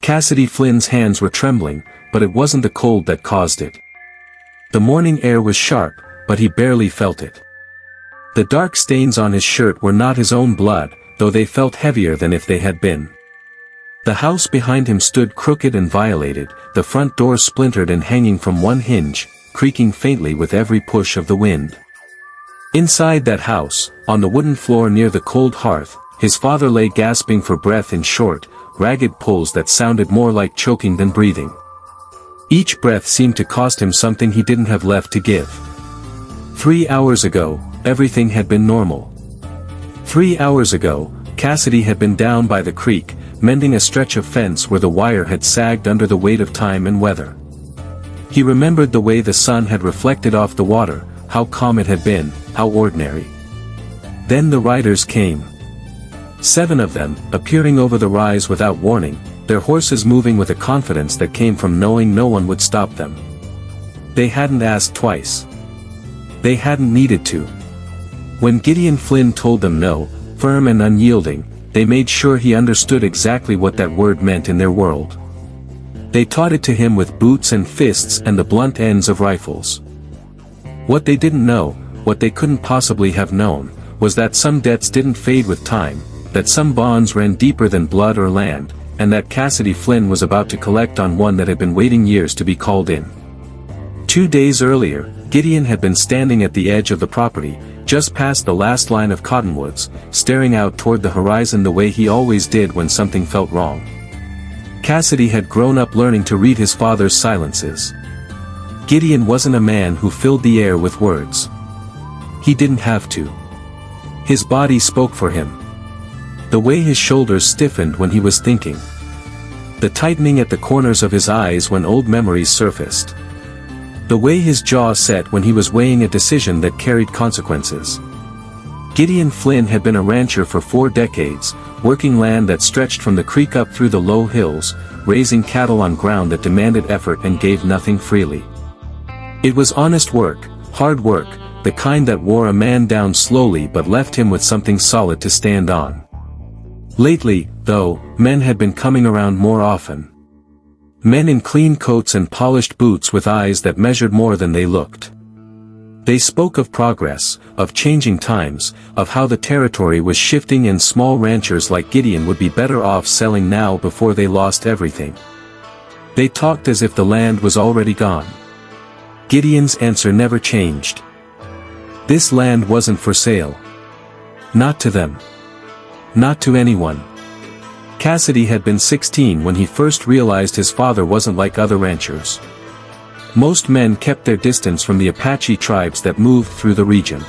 Cassidy Flynn's hands were trembling, but it wasn't the cold that caused it. The morning air was sharp, but he barely felt it. The dark stains on his shirt were not his own blood, though they felt heavier than if they had been. The house behind him stood crooked and violated, the front door splintered and hanging from one hinge, creaking faintly with every push of the wind. Inside that house, on the wooden floor near the cold hearth, his father lay gasping for breath in short, ragged pulls that sounded more like choking than breathing. Each breath seemed to cost him something he didn't have left to give. 3 hours ago, everything had been normal. 3 hours ago, Cassidy had been down by the creek, mending a stretch of fence where the wire had sagged under the weight of time and weather. He remembered the way the sun had reflected off the water, how calm it had been, how ordinary. Then the riders came. 7 of them, appearing over the rise without warning, their horses moving with a confidence that came from knowing no one would stop them. They hadn't asked twice. They hadn't needed to. When Gideon Flynn told them no, firm and unyielding, they made sure he understood exactly what that word meant in their world. They taught it to him with boots and fists and the blunt ends of rifles. What they didn't know, what they couldn't possibly have known, was that some debts didn't fade with time, that some bonds ran deeper than blood or land, and that Cassidy Flynn was about to collect on one that had been waiting years to be called in. 2 days earlier, Gideon had been standing at the edge of the property, just past the last line of cottonwoods, staring out toward the horizon the way he always did when something felt wrong. Cassidy had grown up learning to read his father's silences. Gideon wasn't a man who filled the air with words. He didn't have to. His body spoke for him. The way his shoulders stiffened when he was thinking. The tightening at the corners of his eyes when old memories surfaced. The way his jaw set when he was weighing a decision that carried consequences. Gideon Flynn had been a rancher for 4 decades, working land that stretched from the creek up through the low hills, raising cattle on ground that demanded effort and gave nothing freely. It was honest work, hard work, the kind that wore a man down slowly but left him with something solid to stand on. Lately, though, men had been coming around more often. Men in clean coats and polished boots with eyes that measured more than they looked. They spoke of progress, of changing times, of how the territory was shifting and small ranchers like Gideon would be better off selling now before they lost everything. They talked as if the land was already gone. Gideon's answer never changed. This land wasn't for sale. Not to them. Not to anyone. Cassidy had been 16 when he first realized his father wasn't like other ranchers. Most men kept their distance from the Apache tribes that moved through the region.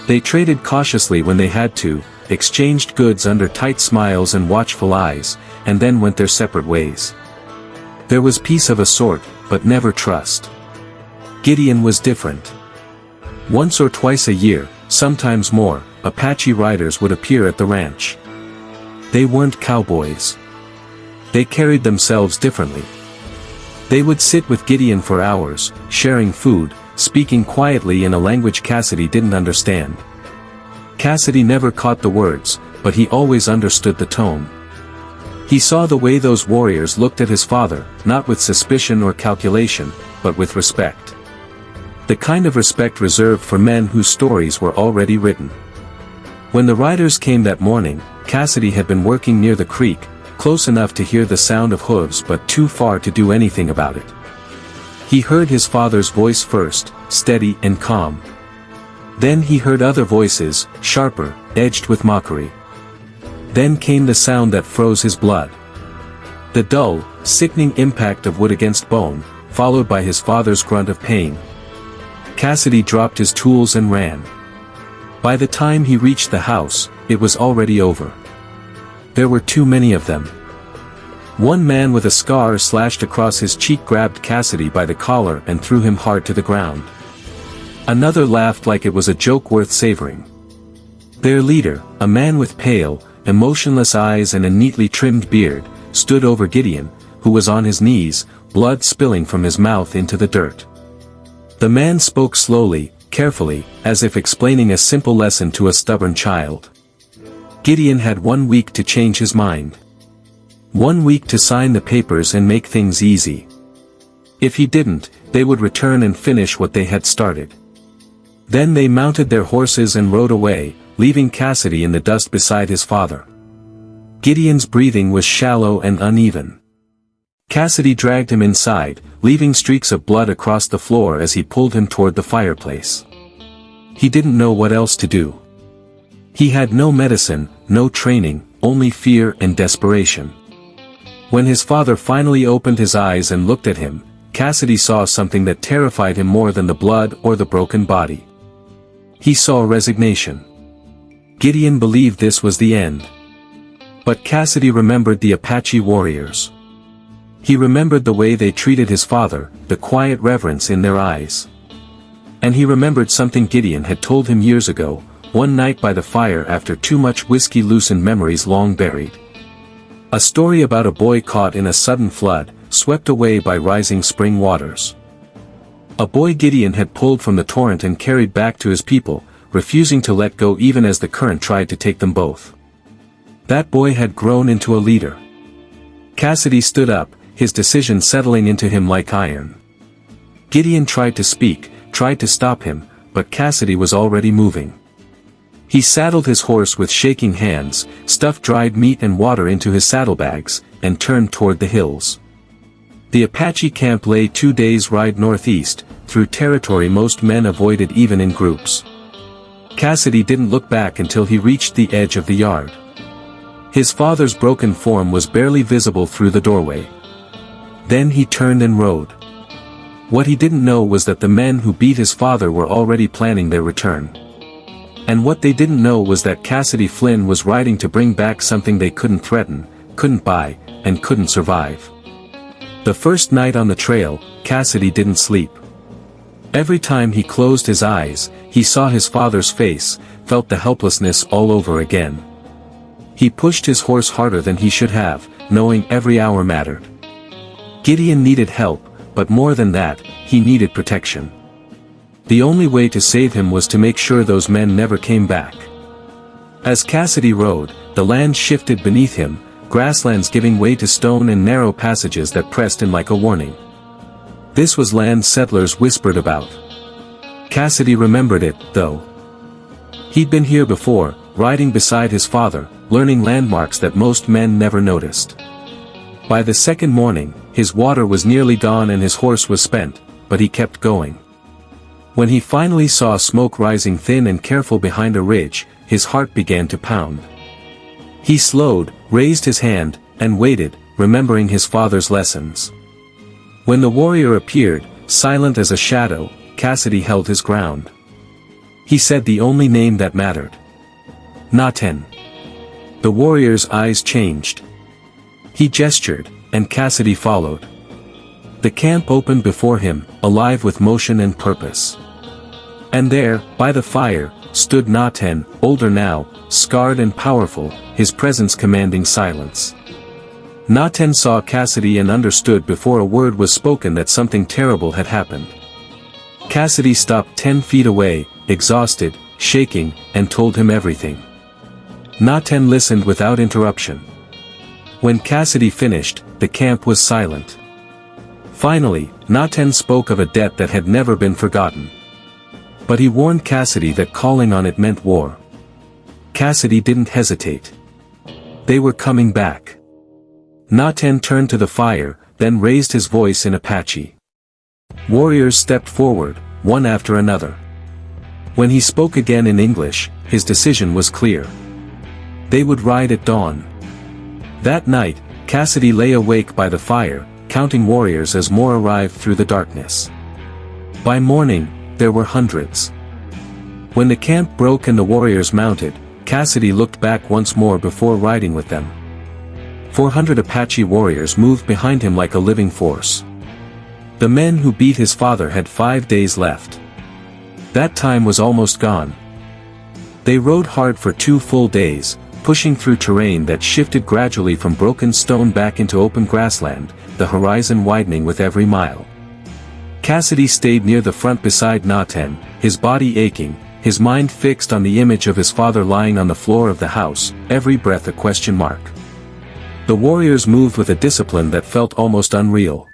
They traded cautiously when they had to, exchanged goods under tight smiles and watchful eyes, and then went their separate ways. There was peace of a sort, but never trust. Gideon was different. Once or twice a year, sometimes more, Apache riders would appear at the ranch. They weren't cowboys. They carried themselves differently. They would sit with Gideon for hours, sharing food, speaking quietly in a language Cassidy didn't understand. Cassidy never caught the words, but he always understood the tone. He saw the way those warriors looked at his father, not with suspicion or calculation, but with respect. The kind of respect reserved for men whose stories were already written. When the riders came that morning, Cassidy had been working near the creek, close enough to hear the sound of hooves but too far to do anything about it. He heard his father's voice first, steady and calm. Then he heard other voices, sharper, edged with mockery. Then came the sound that froze his blood. The dull, sickening impact of wood against bone, followed by his father's grunt of pain. Cassidy dropped his tools and ran. By the time he reached the house, it was already over. There were too many of them. One man with a scar slashed across his cheek grabbed Cassidy by the collar and threw him hard to the ground. Another laughed like it was a joke worth savoring. Their leader, a man with pale, emotionless eyes and a neatly trimmed beard, stood over Gideon, who was on his knees, blood spilling from his mouth into the dirt. The man spoke slowly, carefully, as if explaining a simple lesson to a stubborn child. Gideon had 1 week to change his mind. 1 week to sign the papers and make things easy. If he didn't, they would return and finish what they had started. Then they mounted their horses and rode away, leaving Cassidy in the dust beside his father. Gideon's breathing was shallow and uneven. Cassidy dragged him inside, leaving streaks of blood across the floor as he pulled him toward the fireplace. He didn't know what else to do. He had no medicine, no training, only fear and desperation. When his father finally opened his eyes and looked at him, Cassidy saw something that terrified him more than the blood or the broken body. He saw resignation. Gideon believed this was the end. But Cassidy remembered the Apache warriors. He remembered the way they treated his father, the quiet reverence in their eyes. And he remembered something Gideon had told him years ago, one night by the fire after too much whiskey loosened memories long buried. A story about a boy caught in a sudden flood, swept away by rising spring waters. A boy Gideon had pulled from the torrent and carried back to his people, refusing to let go even as the current tried to take them both. That boy had grown into a leader. Cassidy stood up, his decision settling into him like iron. Gideon tried to speak, tried to stop him, but Cassidy was already moving. He saddled his horse with shaking hands, stuffed dried meat and water into his saddlebags, and turned toward the hills. The Apache camp lay 2 days' ride northeast, through territory most men avoided even in groups. Cassidy didn't look back until he reached the edge of the yard. His father's broken form was barely visible through the doorway. Then he turned and rode. What he didn't know was that the men who beat his father were already planning their return. And what they didn't know was that Cassidy Flynn was riding to bring back something they couldn't threaten, couldn't buy, and couldn't survive. The first night on the trail, Cassidy didn't sleep. Every time he closed his eyes, he saw his father's face, felt the helplessness all over again. He pushed his horse harder than he should have, knowing every hour mattered. Gideon needed help, but more than that, he needed protection. The only way to save him was to make sure those men never came back. As Cassidy rode, the land shifted beneath him, grasslands giving way to stone and narrow passages that pressed in like a warning. This was land settlers whispered about. Cassidy remembered it, though. He'd been here before, riding beside his father, learning landmarks that most men never noticed. By the second morning, his water was nearly gone and his horse was spent, but he kept going. When he finally saw smoke rising thin and careful behind a ridge, his heart began to pound. He slowed, raised his hand, and waited, remembering his father's lessons. When the warrior appeared, silent as a shadow, Cassidy held his ground. He said the only name that mattered. Naten. The warrior's eyes changed. He gestured, and Cassidy followed. The camp opened before him, alive with motion and purpose. And there, by the fire, stood Naten, older now, scarred and powerful, his presence commanding silence. Naten saw Cassidy and understood before a word was spoken that something terrible had happened. Cassidy stopped 10 feet away, exhausted, shaking, and told him everything. Naten listened without interruption. When Cassidy finished, the camp was silent. Finally, Naten spoke of a debt that had never been forgotten. But he warned Cassidy that calling on it meant war. Cassidy didn't hesitate. They were coming back. Naten turned to the fire, then raised his voice in Apache. Warriors stepped forward, one after another. When he spoke again in English, his decision was clear. They would ride at dawn. That night, Cassidy lay awake by the fire, counting warriors as more arrived through the darkness. By morning, there were hundreds. When the camp broke and the warriors mounted, Cassidy looked back once more before riding with them. 400 Apache warriors moved behind him like a living force. The men who beat his father had 5 days left. That time was almost gone. They rode hard for 2 full days, pushing through terrain that shifted gradually from broken stone back into open grassland, the horizon widening with every mile. Cassidy stayed near the front beside Naten, his body aching, his mind fixed on the image of his father lying on the floor of the house, every breath a question mark. The warriors moved with a discipline that felt almost unreal.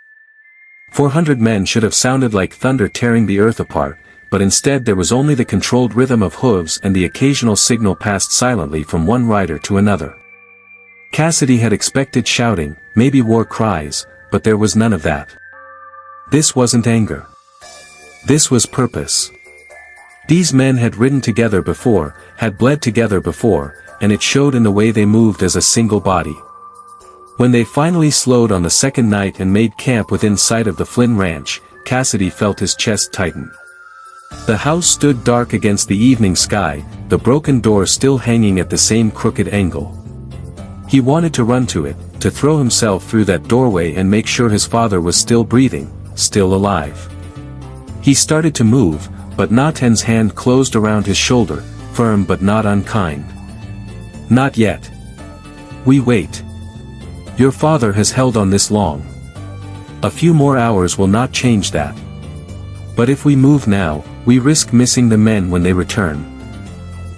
400 men should have sounded like thunder tearing the earth apart, but instead there was only the controlled rhythm of hooves and the occasional signal passed silently from one rider to another. Cassidy had expected shouting, maybe war cries, but there was none of that. This wasn't anger. This was purpose. These men had ridden together before, had bled together before, and it showed in the way they moved as a single body. When they finally slowed on the second night and made camp within sight of the Flynn ranch, Cassidy felt his chest tighten. The house stood dark against the evening sky, the broken door still hanging at the same crooked angle. He wanted to run to it, to throw himself through that doorway and make sure his father was still breathing, still alive. He started to move, but Naten's hand closed around his shoulder, firm but not unkind. Not yet. We wait. Your father has held on this long. A few more hours will not change that. But if we move now, we risk missing the men when they return.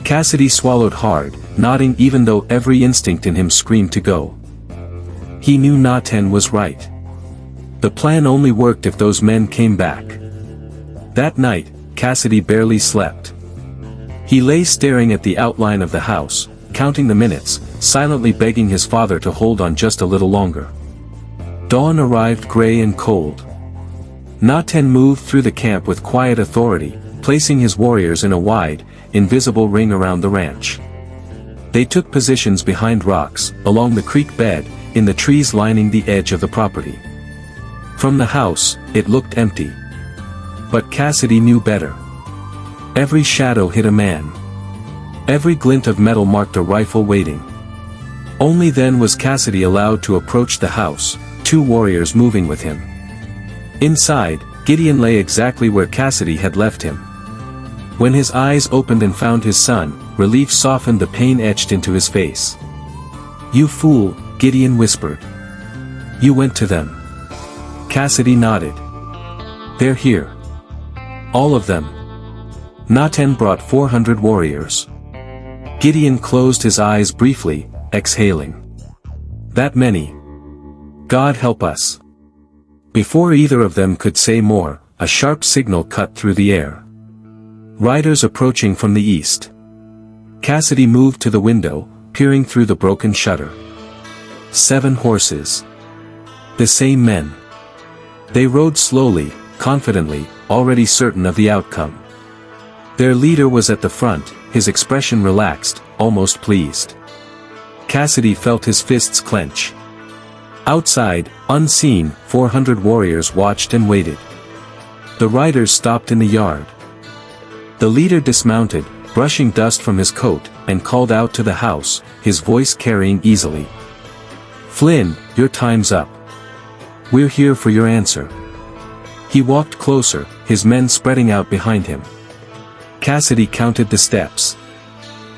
Cassidy swallowed hard, nodding even though every instinct in him screamed to go. He knew Naten was right. The plan only worked if those men came back. That night, Cassidy barely slept. He lay staring at the outline of the house, counting the minutes, silently begging his father to hold on just a little longer. Dawn arrived gray and cold. Naten moved through the camp with quiet authority, placing his warriors in a wide, invisible ring around the ranch. They took positions behind rocks, along the creek bed, in the trees lining the edge of the property. From the house, it looked empty. But Cassidy knew better. Every shadow hid a man. Every glint of metal marked a rifle waiting. Only then was Cassidy allowed to approach the house, 2 warriors moving with him. Inside, Gideon lay exactly where Cassidy had left him. When his eyes opened and found his son, relief softened the pain etched into his face. "You fool," Gideon whispered. "You went to them." Cassidy nodded. "They're here. All of them." Naten brought 400 warriors. Gideon closed his eyes briefly, exhaling. "That many. God help us." Before either of them could say more, a sharp signal cut through the air. Riders approaching from the east. Cassidy moved to the window, peering through the broken shutter. 7 horses. The same men. They rode slowly, confidently, already certain of the outcome. Their leader was at the front, his expression relaxed, almost pleased. Cassidy felt his fists clench. Outside, unseen, 400 warriors watched and waited. The riders stopped in the yard. The leader dismounted, brushing dust from his coat, and called out to the house, his voice carrying easily. "Flynn, your time's up. We're here for your answer." He walked closer, his men spreading out behind him. Cassidy counted the steps.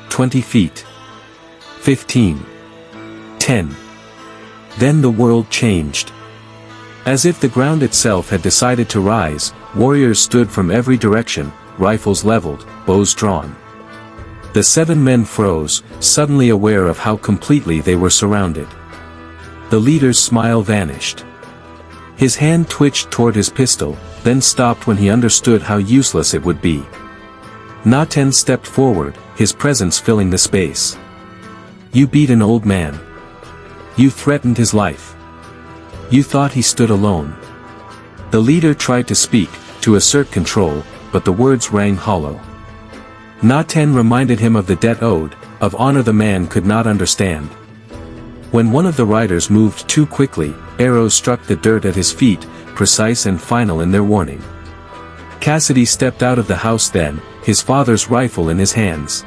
20 feet. 15. 10. Then the world changed. As if the ground itself had decided to rise, warriors stood from every direction, rifles leveled, bows drawn. The 7 men froze, suddenly aware of how completely they were surrounded. The leader's smile vanished. His hand twitched toward his pistol, then stopped when he understood how useless it would be. Naten stepped forward, his presence filling the space. "You beat an old man. You threatened his life. You thought he stood alone." The leader tried to speak, to assert control, but the words rang hollow. Naten reminded him of the debt owed, of honor the man could not understand. When one of the riders moved too quickly, arrows struck the dirt at his feet, precise and final in their warning. Cassidy stepped out of the house then, his father's rifle in his hands.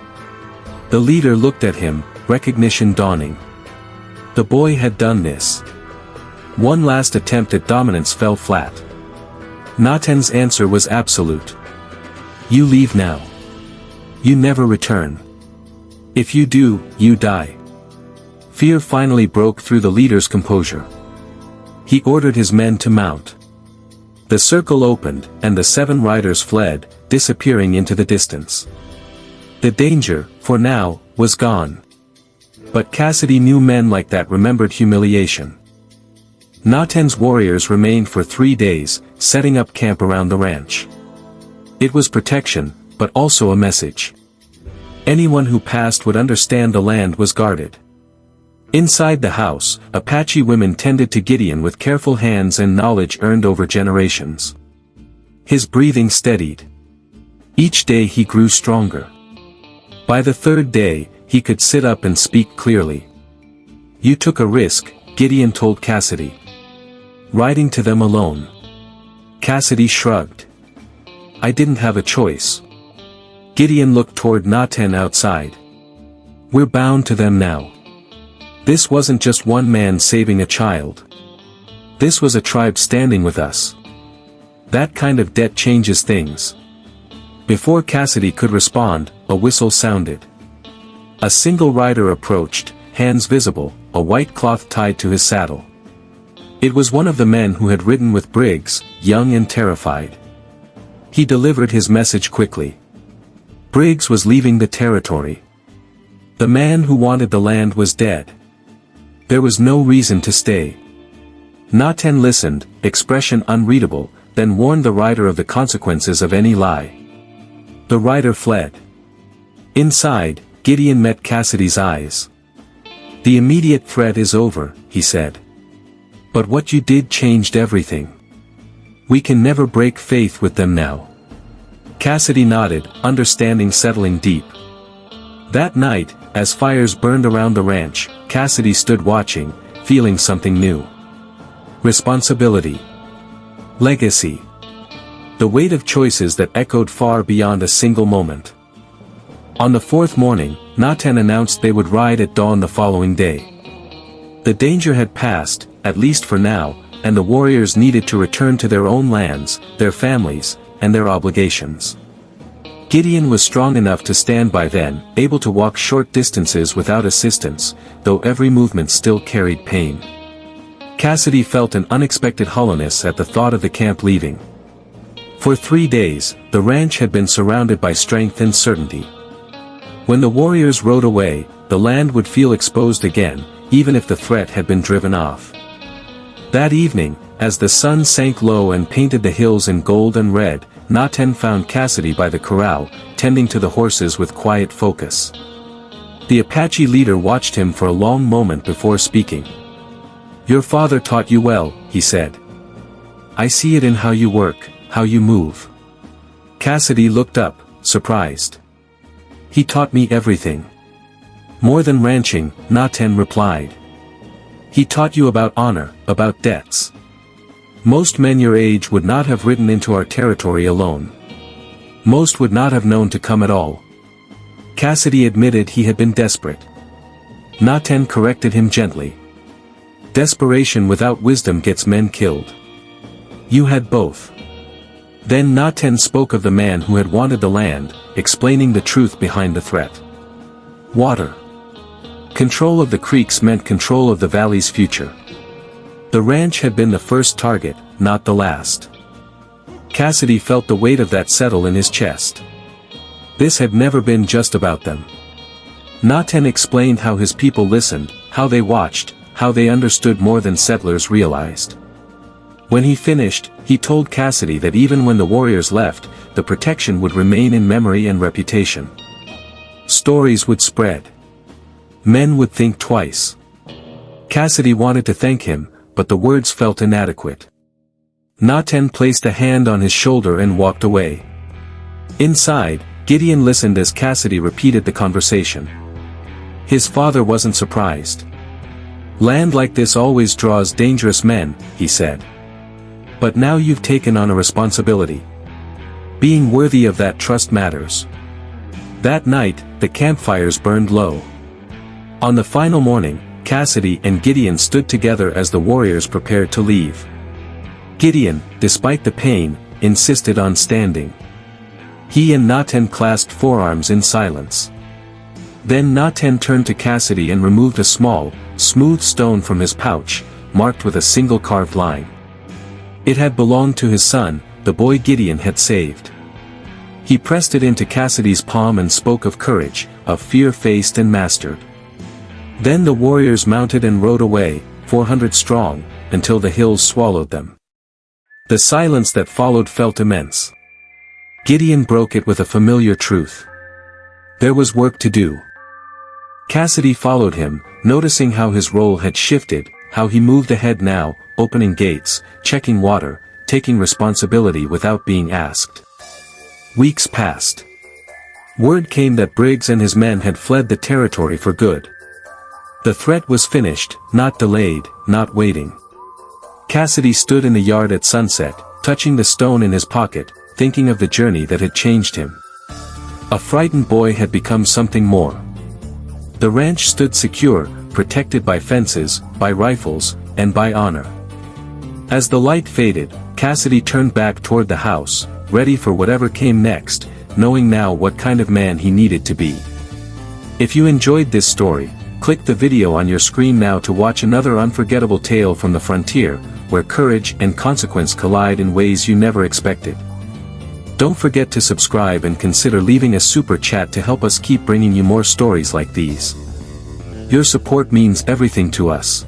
The leader looked at him, recognition dawning. The boy had done this. One last attempt at dominance fell flat. Naten's answer was absolute. "You leave now. You never return. If you do, you die." Fear finally broke through the leader's composure. He ordered his men to mount. The circle opened, and the 7 riders fled, disappearing into the distance. The danger, for now, was gone. But Cassidy knew men like that remembered humiliation. Naten's warriors remained for 3 days, setting up camp around the ranch. It was protection, but also a message. Anyone who passed would understand the land was guarded. Inside the house, Apache women tended to Gideon with careful hands and knowledge earned over generations. His breathing steadied. Each day he grew stronger. By the 3rd day, he could sit up and speak clearly. "You took a risk," Gideon told Cassidy. "Riding to them alone." Cassidy shrugged. "I didn't have a choice." Gideon looked toward Naten outside. "We're bound to them now. This wasn't just one man saving a child. This was a tribe standing with us. That kind of debt changes things." Before Cassidy could respond, a whistle sounded. A single rider approached, hands visible, a white cloth tied to his saddle. It was one of the men who had ridden with Briggs, young and terrified. He delivered his message quickly. Briggs was leaving the territory. The man who wanted the land was dead. There was no reason to stay. Naten listened, expression unreadable, then warned the rider of the consequences of any lie. The rider fled. Inside, Gideon met Cassidy's eyes. "The immediate threat is over," he said. "But what you did changed everything. We can never break faith with them now." Cassidy nodded, understanding settling deep. That night, as fires burned around the ranch, Cassidy stood watching, feeling something new. Responsibility. Legacy. The weight of choices that echoed far beyond a single moment. On the 4th morning, Naten announced they would ride at dawn the following day. The danger had passed, at least for now, and the warriors needed to return to their own lands, their families, and their obligations. Gideon was strong enough to stand by then, able to walk short distances without assistance, though every movement still carried pain. Cassidy felt an unexpected hollowness at the thought of the camp leaving. For 3 days, the ranch had been surrounded by strength and certainty. When the warriors rode away, the land would feel exposed again, even if the threat had been driven off. That evening, as the sun sank low and painted the hills in gold and red, Naten found Cassidy by the corral, tending to the horses with quiet focus. The Apache leader watched him for a long moment before speaking. "Your father taught you well," he said. "I see it in how you work, how you move." Cassidy looked up, surprised. "He taught me everything." "More than ranching," Naten replied. "He taught you about honor, about debts. Most men your age would not have ridden into our territory alone. Most would not have known to come at all." Cassidy admitted he had been desperate. Naten corrected him gently. "Desperation without wisdom gets men killed. You had both." Then Naten spoke of the man who had wanted the land, explaining the truth behind the threat. Water. Control of the creeks meant control of the valley's future. The ranch had been the first target, not the last. Cassidy felt the weight of that settle in his chest. This had never been just about them. Naten explained how his people listened, how they watched, how they understood more than settlers realized. When he finished, he told Cassidy that even when the warriors left, the protection would remain in memory and reputation. Stories would spread. Men would think twice. Cassidy wanted to thank him, but the words felt inadequate. Naten placed a hand on his shoulder and walked away. Inside, Gideon listened as Cassidy repeated the conversation. His father wasn't surprised. "Land like this always draws dangerous men," he said. "But now you've taken on a responsibility. Being worthy of that trust matters." That night, the campfires burned low. On the final morning, Cassidy and Gideon stood together as the warriors prepared to leave. Gideon, despite the pain, insisted on standing. He and Naten clasped forearms in silence. Then Naten turned to Cassidy and removed a small, smooth stone from his pouch, marked with a single carved line. It had belonged to his son, the boy Gideon had saved. He pressed it into Cassidy's palm and spoke of courage, of fear faced and mastered. Then the warriors mounted and rode away, 400 strong, until the hills swallowed them. The silence that followed felt immense. Gideon broke it with a familiar truth. There was work to do. Cassidy followed him, noticing how his role had shifted, how he moved ahead now, opening gates, checking water, taking responsibility without being asked. Weeks passed. Word came that Briggs and his men had fled the territory for good. The threat was finished, not delayed, not waiting. Cassidy stood in the yard at sunset, touching the stone in his pocket, thinking of the journey that had changed him. A frightened boy had become something more. The ranch stood secure, protected by fences, by rifles, and by honor. As the light faded, Cassidy turned back toward the house, ready for whatever came next, knowing now what kind of man he needed to be. If you enjoyed this story, click the video on your screen now to watch another unforgettable tale from the frontier, where courage and consequence collide in ways you never expected. Don't forget to subscribe and consider leaving a super chat to help us keep bringing you more stories like these. Your support means everything to us.